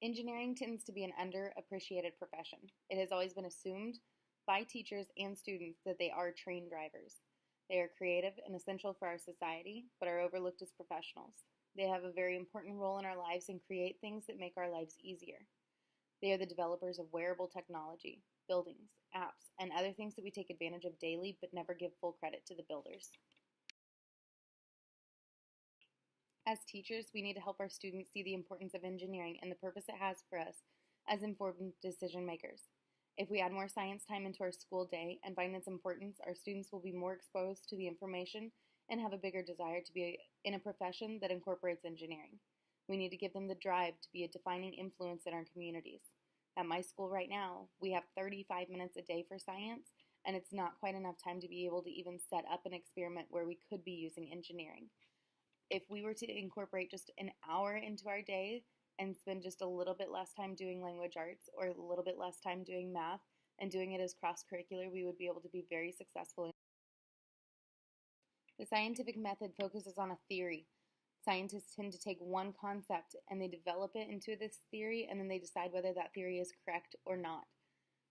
Engineering tends to be an underappreciated profession. It has always been assumed by teachers and students that they are train drivers. They are creative and essential for our society, but are overlooked as professionals. They have a very important role in our lives and create things that make our lives easier. They are the developers of wearable technology, buildings, apps, and other things that we take advantage of daily but never give full credit to the builders. As teachers, we need to help our students see the importance of engineering and the purpose it has for us as informed decision makers. If we add more science time into our school day and find its importance, our students will be more exposed to the information and have a bigger desire to be in a profession that incorporates engineering. We need to give them the drive to be a defining influence in our communities. At my school right now, we have 35 minutes a day for science, and it's not quite enough time to be able to even set up an experiment where we could be using engineering. If we were to incorporate just an hour into our day and spend just a little bit less time doing language arts or a little bit less time doing math and doing it as cross-curricular, we would be able to be very successful. The scientific method focuses on a theory. Scientists tend to take one concept and they develop it into this theory, and then they decide whether that theory is correct or not.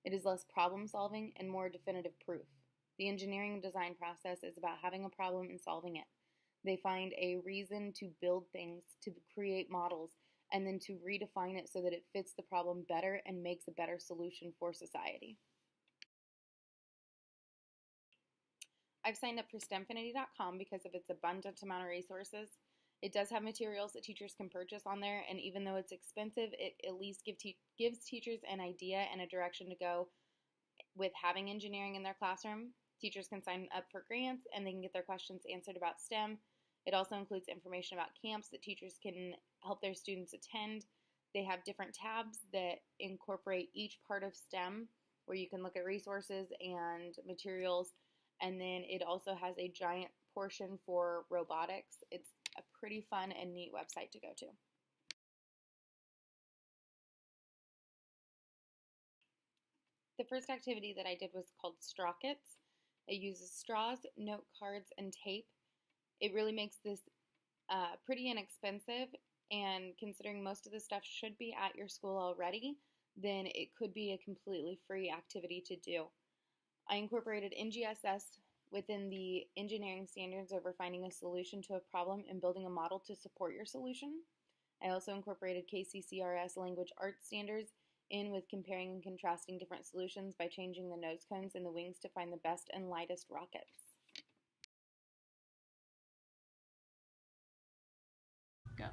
It is less problem solving and more definitive proof. The engineering design process is about having a problem and solving it. They find a reason to build things, to create models, and then to redefine it so that it fits the problem better and makes a better solution for society. I've signed up for STEMfinity.com because of its abundant amount of resources. It does have materials that teachers can purchase on there, and even though it's expensive, it at least gives teachers an idea and a direction to go with having engineering in their classroom. Teachers can sign up for grants and they can get their questions answered about STEM. It also includes information about camps that teachers can help their students attend. They have different tabs that incorporate each part of STEM where you can look at resources and materials. And then it also has a giant portion for robotics. It's a pretty fun and neat website to go to. The first activity that I did was called Straw Kits. It uses straws, note cards, and tape. It really makes this pretty inexpensive, and considering most of the stuff should be at your school already, then it could be a completely free activity to do. I incorporated NGSS within the engineering standards over finding a solution to a problem and building a model to support your solution. I also incorporated KCCRS language arts standards in with comparing and contrasting different solutions by changing the nose cones and the wings to find the best and lightest rockets. Go.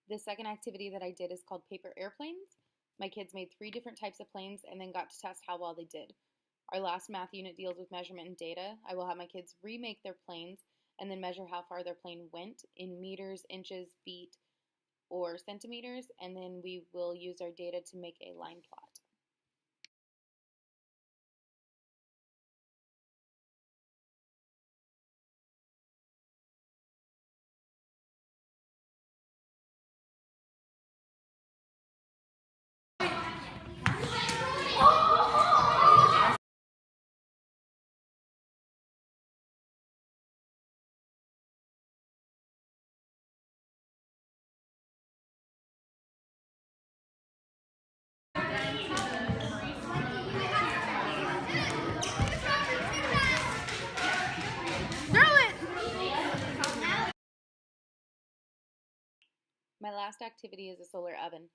The second activity that I did is called Paper Airplanes. My kids made 3 different types of planes and then got to test how well they did. Our last math unit deals with measurement and data. I will have my kids remake their planes and then measure how far their plane went in meters, inches, feet, or centimeters, and then we will use our data to make a line plot. My last activity is a solar oven.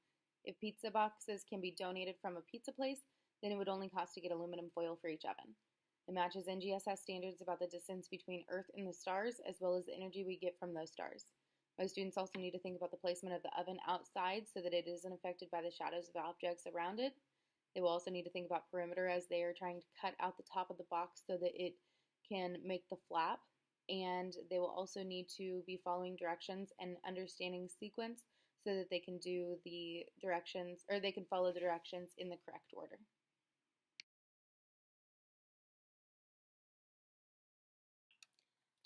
If pizza boxes can be donated from a pizza place, then it would only cost to get aluminum foil for each oven. It matches NGSS standards about the distance between Earth and the stars, as well as the energy we get from those stars. My students also need to think about the placement of the oven outside so that it isn't affected by the shadows of objects around it. They will also need to think about perimeter as they are trying to cut out the top of the box so that it can make the flap. And they will also need to be following directions and understanding sequence so that they can do the directions, or they can follow the directions in the correct order.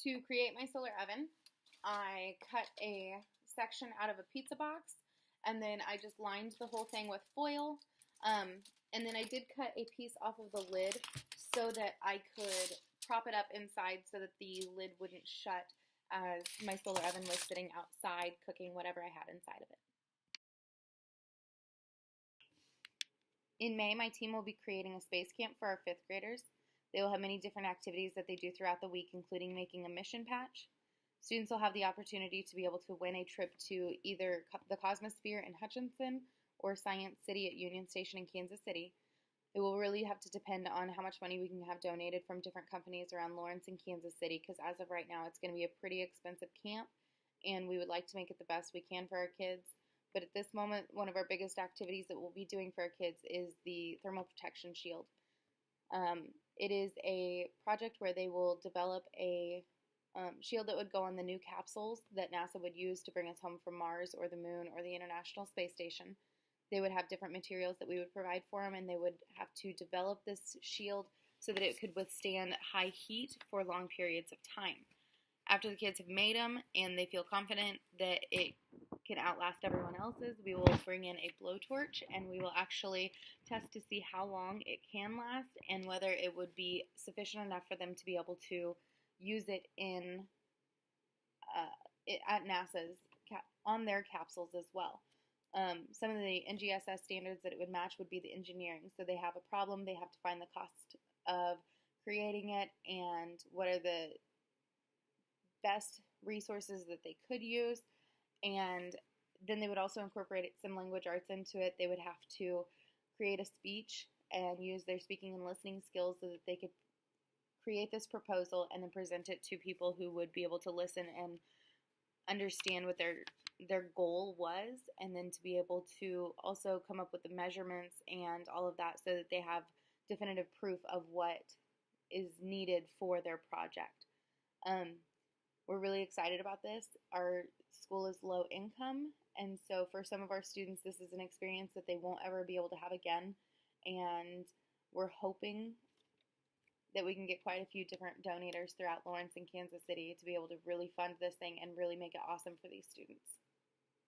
To create my solar oven, I cut a section out of a pizza box, and then I just lined the whole thing with foil, and then I did cut a piece off of the lid so that I could prop it up inside so that the lid wouldn't shut as my solar oven was sitting outside cooking whatever I had inside of it. In May, my team will be creating a space camp for our 5th graders. They will have many different activities that they do throughout the week, including making a mission patch. Students will have the opportunity to be able to win a trip to either the Cosmosphere in Hutchinson or Science City at Union Station in Kansas City. It will really have to depend on how much money we can have donated from different companies around Lawrence and Kansas City, because as of right now, it's going to be a pretty expensive camp, and we would like to make it the best we can for our kids. But at this moment, one of our biggest activities that we'll be doing for our kids is the thermal protection shield. It is a project where they will develop a shield that would go on the new capsules that NASA would use to bring us home from Mars or the Moon or the International Space Station. They would have different materials that we would provide for them, and they would have to develop this shield so that it could withstand high heat for long periods of time. After the kids have made them and they feel confident that it can outlast everyone else's, we will bring in a blowtorch and we will actually test to see how long it can last and whether it would be sufficient enough for them to be able to use it in at NASA's on their capsules as well. Some of the NGSS standards that it would match would be the engineering. So they have a problem, they have to find the cost of creating it and what are the best resources that they could use, and then they would also incorporate some language arts into it. They would have to create a speech and use their speaking and listening skills so that they could create this proposal and then present it to people who would be able to listen and understand what their goal was, and then to be able to also come up with the measurements and all of that so that they have definitive proof of what is needed for their project. We're really excited about this. Our school is low income, and so for some of our students, this is an experience that they won't ever be able to have again, and we're hoping that we can get quite a few different donators throughout Lawrence and Kansas City to be able to really fund this thing and really make it awesome for these students.